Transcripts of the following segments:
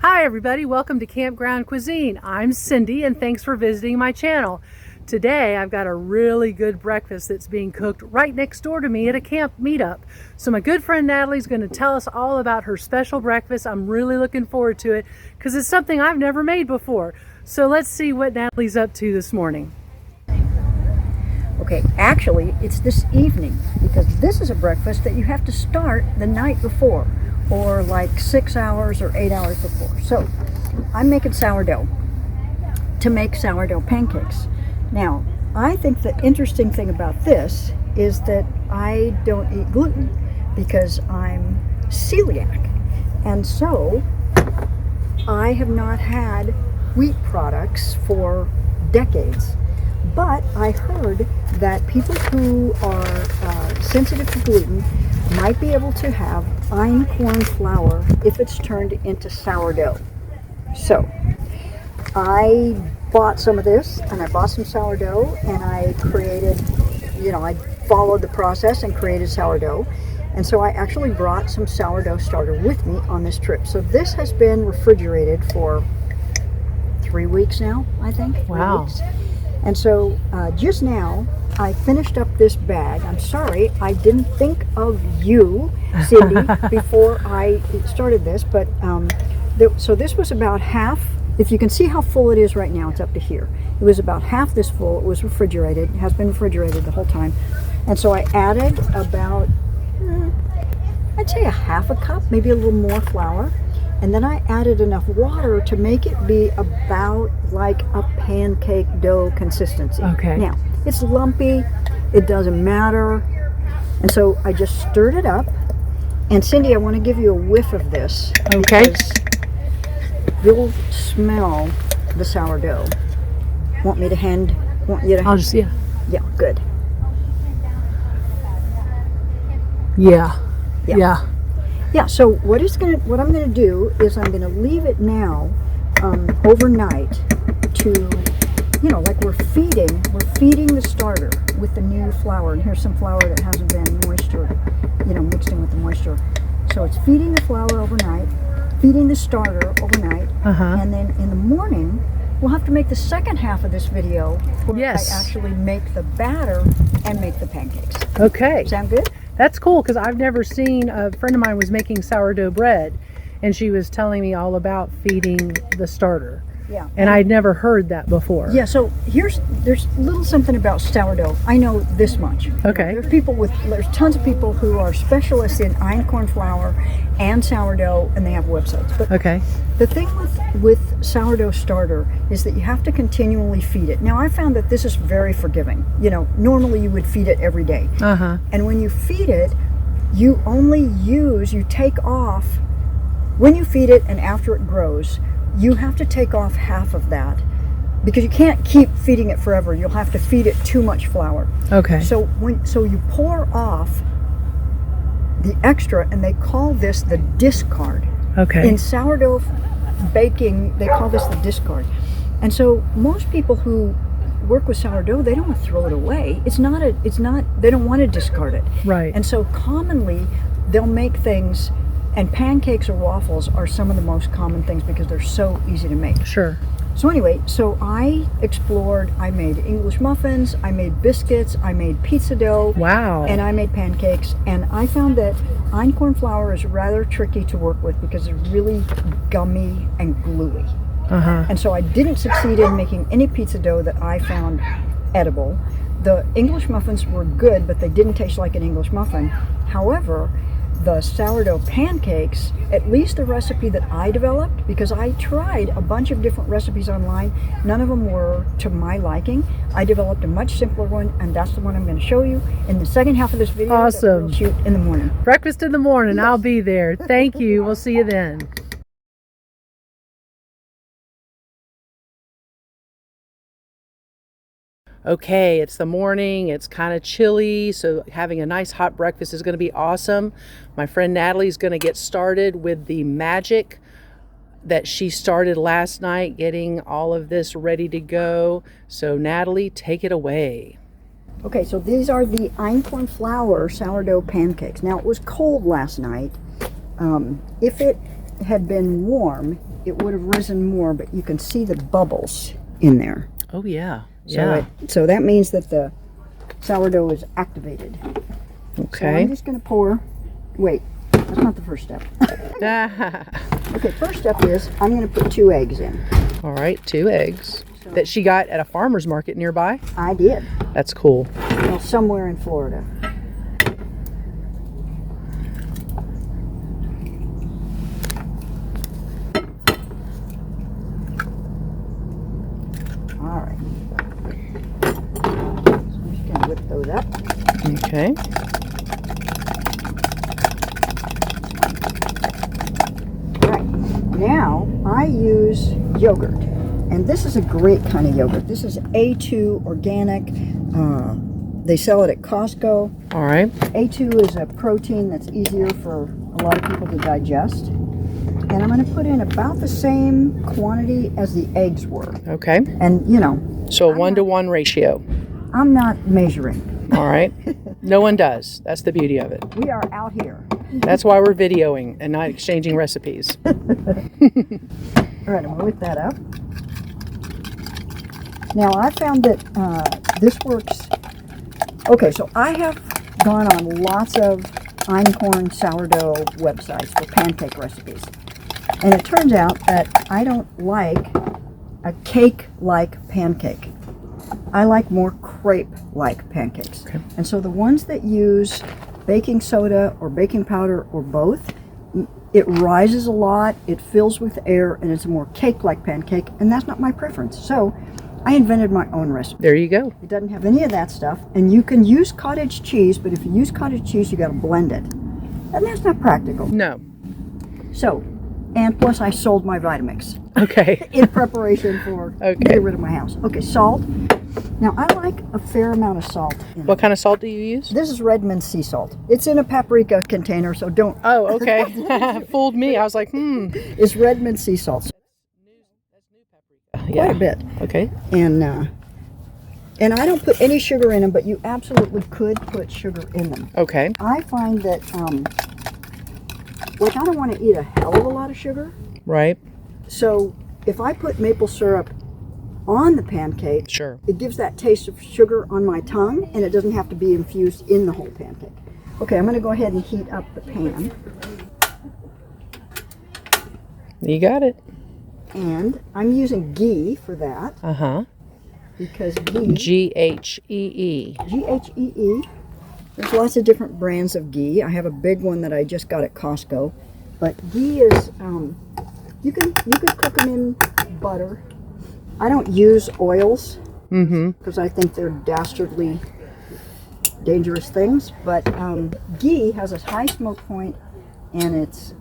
Hi everybody, welcome to Campground Cuisine. I'm Cindy and thanks for visiting my channel. Today I've got a really good breakfast that's being cooked right next door to me at a camp meetup. So my good friend Natalie is going to tell us all about her special breakfast. I'm really looking forward to it because it's something I've never made before. So let's see what Natalie's up to this morning. Okay, actually it's this evening because this is a breakfast that you have to start the night before, or like 6 hours or 8 hours before. So I'm making sourdough to make sourdough pancakes. Now, I think the interesting thing about this is that I don't eat gluten because I'm celiac. And so I have not had wheat products for decades. But I heard that people who are sensitive to gluten might be able to have einkorn flour if it's turned into sourdough. So I bought some of this, and I bought some sourdough, and I created, I followed the process and created sourdough. And so I actually brought some sourdough starter with me on this trip. So this has been refrigerated for 3 weeks now, I think. Wow. 3 weeks. And so just now I finished up this bag. I'm sorry, I didn't think of you, Cindy, before I started this, but so this was about half. If you can see how full it is right now, it's up to here. It was about half this full. It was refrigerated. It has been refrigerated the whole time. And so I added about, I'd say a half a cup, maybe a little more flour. And then I added enough water to make it be about like a pancake dough consistency. Okay. Now, it's lumpy. It doesn't matter. And so I just stirred it up. And Cindy, I want to give you a whiff of this. Okay. Because you'll smell the sourdough. Want you to I'll just, yeah. Yeah, good. Yeah. Yeah. Yeah, so what I'm going to do is I'm going to leave it now overnight to, like we're feeding the starter with the new flour. And here's some flour that hasn't been mixed in with the moisture. So it's feeding the flour overnight, feeding the starter overnight, and then in the morning, we'll have to make the second half of this video where Yes. I actually make the batter and make the pancakes. Okay. Sound good? That's cool because I've never seen, a friend of mine was making sourdough bread and she was telling me all about feeding the starter. Yeah. And I'd never heard that before. Yeah, so there's a little something about sourdough. I know this much. Okay. There's tons of people who are specialists in einkorn flour and sourdough, and they have websites. But Okay. the thing with sourdough starter is that you have to continually feed it. Now, I found that this is very forgiving. Normally you would feed it every day. And when you feed it, you take off, when you feed it and after it grows, you have to take off half of that because you can't keep feeding it forever. You'll have to feed it too much flour. Okay. So you pour off the extra, and they call this the discard. Okay. In sourdough baking, they call this the discard. And so most people who work with sourdough, they don't want to throw it away. They don't want to discard it. Right. And so commonly they'll make things, and pancakes or waffles are some of the most common things because they're so easy to make. Sure. So anyway, I made English muffins, I made biscuits, I made pizza dough. Wow. And I made pancakes. And I found that einkorn flour is rather tricky to work with because it's really gummy and gluey. And so I didn't succeed in making any pizza dough that I found edible. The English muffins were good, but they didn't taste like an English muffin. However, the sourdough pancakes, at least the recipe that I developed, because I tried a bunch of different recipes online, none of them were to my liking. I developed a much simpler one, and that's the one I'm going to show you in the second half of this video. Awesome. That we'll shoot in the morning. Breakfast in the morning. Yes. I'll be there. Thank you. We'll see you then. Okay, it's the morning, it's kind of chilly, so having a nice hot breakfast is going to be awesome. My friend Natalie is going to get started with the magic that she started last night, getting all of this ready to go. So Natalie, take it away. Okay, so these are the einkorn flour sourdough pancakes. Now, it was cold last night. If it had been warm, it would have risen more, but you can see the bubbles in there. Oh, yeah. So, Yeah. so that means that the sourdough is activated. So Okay. I'm just going to pour. Wait, that's not the first step. Okay, first step is I'm going to put 2 eggs in. All right, 2 eggs that she got at a farmer's market nearby. I did. That's cool. Well, somewhere in Florida. All right. So I'm just going to whip those up. Okay. Now I use yogurt, and this is a great kind of yogurt. This is A2 organic. They sell it at Costco. All right. A2 is a protein that's easier for a lot of people to digest. And I'm going to put in about the same quantity as the eggs were. Okay. And you know, So a 1-to-1 ratio. I'm not measuring. All right. No one does. That's the beauty of it. We are out here. That's why we're videoing and not exchanging recipes. All right, I'm going to whip that up. Now, I found that this works. Okay, so I have gone on lots of einkorn sourdough websites for pancake recipes. And it turns out that I don't like a cake-like pancake. I like more crepe-like pancakes. Okay. And so the ones that use baking soda or baking powder or both, it rises a lot, it fills with air, and it's a more cake-like pancake, and that's not my preference. So I invented my own recipe. There you go. It doesn't have any of that stuff, and you can use cottage cheese, but if you use cottage cheese, you got to blend it. And that's not practical. No. So, and plus I sold my Vitamix Okay. in preparation for getting rid of my house. Okay, salt. Now, I like a fair amount of salt in What it. kind of salt do you use? This is Redmond sea salt. It's in a paprika container, so don't. Oh, okay. Fooled me. I was like, It's Redmond sea salt. Quite Yeah. a bit. Okay. And I don't put any sugar in them, but you absolutely could put sugar in them. Okay. I find that, like, I don't want to eat a hell of a lot of sugar. Right. So if I put maple syrup on the pancake, Sure. it gives that taste of sugar on my tongue, and it doesn't have to be infused in the whole pancake. Okay, I'm going to go ahead and heat up the pan. You got it. And I'm using ghee for that, Uh-huh. because ghee, G-H-E-E. G-H-E-E, there's lots of different brands of ghee. I have a big one that I just got at Costco. But ghee is, you can cook them in butter. I don't use oils because I think they're dastardly dangerous things. But ghee has a high smoke point, and it's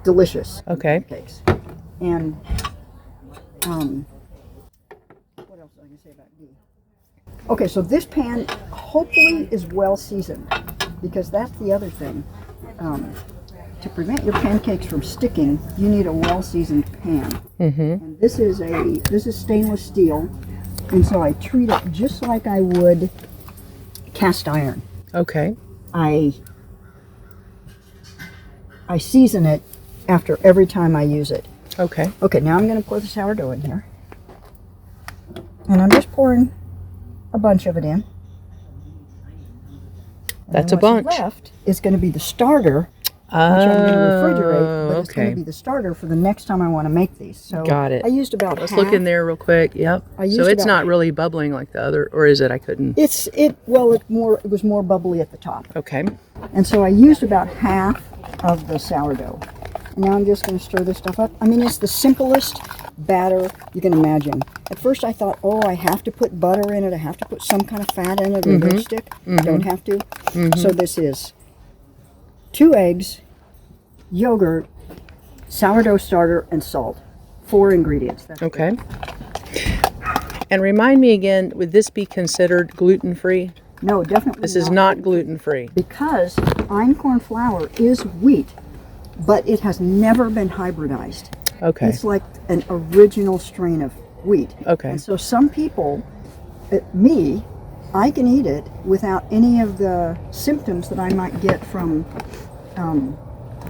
delicious. Okay. Cakes. And what else was I going to say about ghee? Okay, so this pan hopefully is well seasoned, because that's the other thing. To prevent your pancakes from sticking, you need a well-seasoned pan. And this is stainless steel, and so I treat it just like I would cast iron. Okay. I season it after every time I use it. Okay. Okay, now I'm going to pour the sourdough in here, and I'm just pouring a bunch of it in. And That's a then what's bunch. left is going to be the starter, which I'm going to refrigerate, but it's going to be the starter for the next time I want to make these. So Got it. I used about Let's half. look in there real quick. Yep. I used So it's about- not really bubbling like the other, or is it? I couldn't. It was more bubbly at the top. Okay. And so I used about half of the sourdough. And now I'm just going to stir this stuff up. I mean, it's the simplest batter you can imagine. At first I thought, oh, I have to put butter in it. I have to put some kind of fat in it or lipstick. Don't have to. So this is 2 eggs, yogurt, sourdough starter, and salt. 4 ingredients. That's Okay. And remind me again, would this be considered gluten-free? No, definitely This is not gluten-free. Because einkorn flour is wheat, but it has never been hybridized. Okay. It's like an original strain of wheat. Okay. And so some people, me, I can eat it without any of the symptoms that I might get from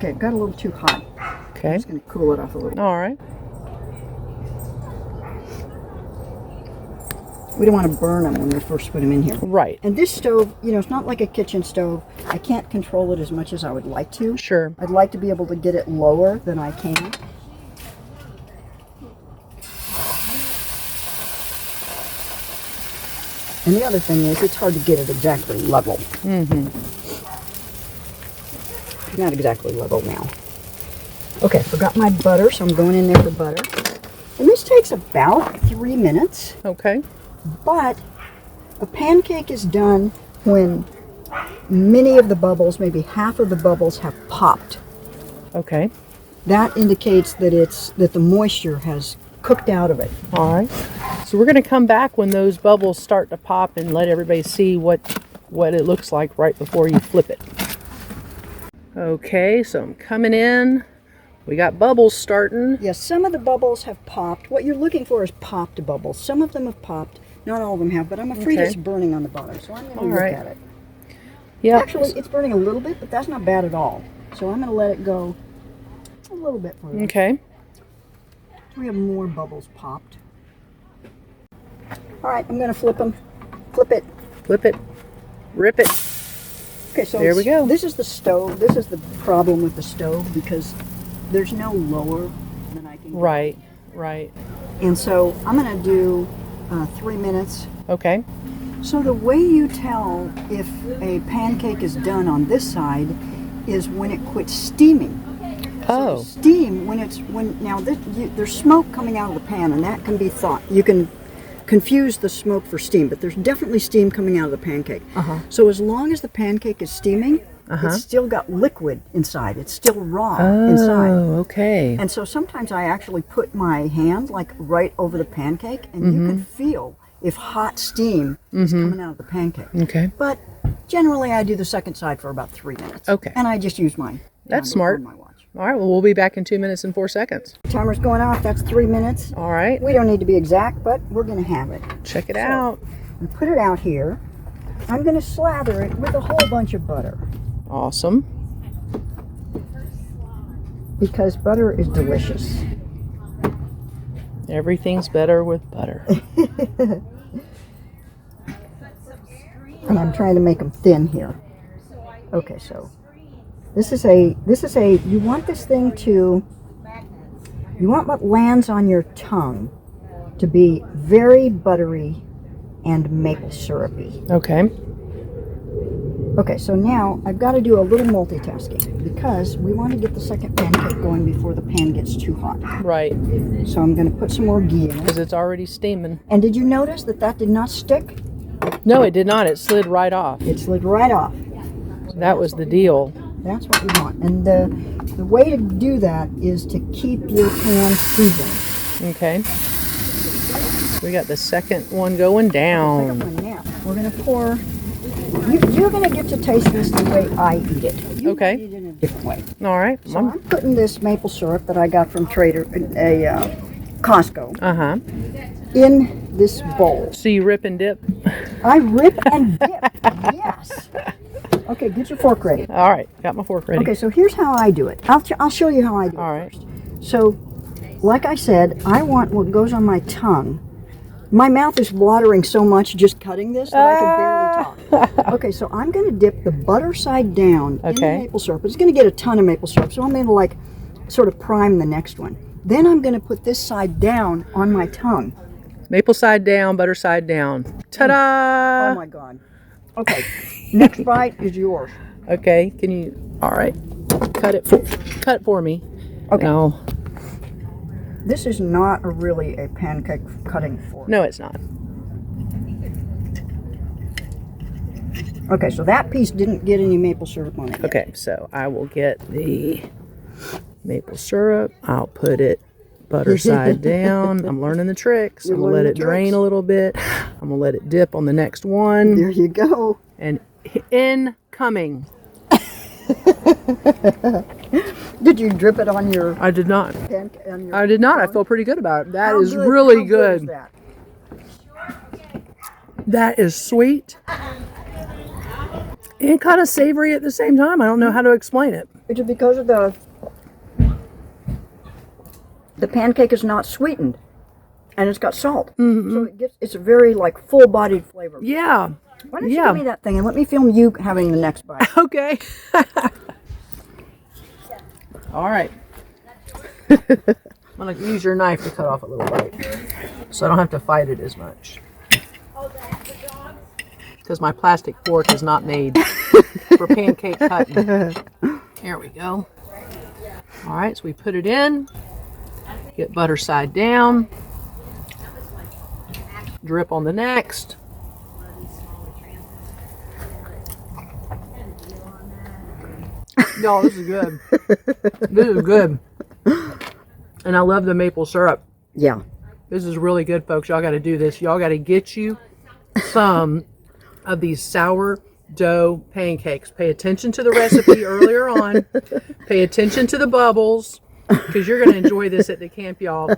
Okay, it got a little too hot. Okay. I'm just going to cool it off a little. All right. We don't want to burn them when we first put them in here. Right. And this stove, you know, it's not like a kitchen stove. I can't control it as much as I would like to. Sure. I'd like to be able to get it lower than I can. And the other thing is, it's hard to get it exactly level. Mm-hmm. Not exactly level now. Okay, forgot my butter, so I'm going in there for butter. And this takes about 3 minutes. Okay. But a pancake is done when many of the bubbles, maybe half of the bubbles, have popped. Okay. That indicates that the moisture has cooked out of it. All right. So we're going to come back when those bubbles start to pop and let everybody see what it looks like right before you flip it. Okay, so I'm coming in. We got bubbles starting. Yes, some of the bubbles have popped. What you're looking for is popped bubbles. Some of them have popped. Not all of them have, but I'm afraid Okay. it's burning on the bottom, so I'm going to All look right. at it. Yeah. Actually, it's burning a little bit, but that's not bad at all. So I'm going to let it go a little bit further. Okay. We have more bubbles popped. All right, I'm going to flip them. Flip it. Flip it. Rip it. Okay, so There we go. This is the stove. This is the problem with the stove because there's no lower than I can go. Right. Right. And so I'm going to do 3 minutes. Okay. So the way you tell if a pancake is done on this side is when it quits steaming. Oh. So steam there's smoke coming out of the pan, and that can be thought. You can confuse the smoke for steam, but there's definitely steam coming out of the pancake. Uh-huh. So as long as the pancake is steaming, it's still got liquid inside. It's still raw inside. Oh, okay. And so sometimes I actually put my hand like right over the pancake, and you can feel if hot steam is coming out of the pancake. Okay. But generally I do the second side for about 3 minutes. Okay. And I just use mine. That's smart. My watch. All right, well, we'll be back in 2 minutes and 4 seconds. Timer's going off. That's 3 minutes. All right. We don't need to be exact, but we're going to have it. Check it So, out. and put it out here. I'm going to slather it with a whole bunch of butter Awesome. because butter is delicious. Everything's better with butter. And I'm trying to make them thin here. Okay, so this is a you want this thing to, you want what lands on your tongue to be very buttery and maple syrupy. Okay. Okay, so now I've got to do a little multitasking because we want to get the second pancake going before the pan gets too hot. Right. So I'm going to put some more ghee in it. Because it's already steaming. And did you notice that did not stick? No, it did not. It slid right off. It slid right off. That was the deal. That's what we want. And the way to do that is to keep your pan seasoned. Okay. We got the second one going down. Second one now. We're going to pour. You're going to get to taste this the way I eat it. You Okay. eat it in a different way. All right. So I'm putting this maple syrup that I got from Costco Uh-huh. in this bowl. So you rip and dip? I rip and dip. Yes. Okay, get your fork ready. All right. Got my fork ready. Okay, so here's how I do it. I'll show you how I do it All right. first. So, like I said, I want what goes on my tongue. My mouth is watering so much just cutting this that I can barely talk. Okay, so I'm going to dip the butter side down in the Okay. maple syrup. It's going to get a ton of maple syrup, so I'm going to like sort of prime the next one. Then I'm going to put this side down on my tongue. Maple side down, butter side down. Ta-da! Oh my God. Okay, next bite is yours. Okay. Can you? All right. Cut for me. Okay. No. This is not really a pancake cutting fork. No, it's not. Okay, so that piece didn't get any maple syrup on it yet. Okay, so I will get the maple syrup. I'll put it butter side down. I'm learning the tricks. You're I'm going to let learning it the drain tricks. a little bit. I'm going to let it dip on the next one. There you go. And incoming. Did you drip it on your I did not. pancake? I did not. I feel pretty good about it. That How is good- really how good. is that? That is sweet. And kind of savory at the same time. I don't know how to explain it. It's because of the pancake is not sweetened, and it's got salt, so it's a very like full-bodied flavor. Yeah. Why don't you give me that thing and let me film you having the next bite? Okay. All right. I'm going to use your knife to cut off a little bite so I don't have to fight it as much. Because my plastic fork is not made for pancake cutting. There we go. All right, so we put it in. Get butter side down. Drip on the next. No, this is good. This is good. And I love the maple syrup. Yeah. This is really good, folks. Y'all got to do this. Y'all got to get you some of these sourdough pancakes. Pay attention to the recipe earlier on. Pay attention to the bubbles, because you're going to enjoy this at the camp, y'all.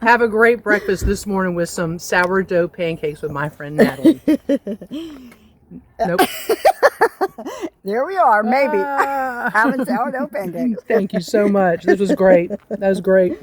Have a great breakfast this morning with some sourdough pancakes with my friend Natalie. Nope. There we are, maybe having sourdough pancakes. Thank you so much. This was great. That was great.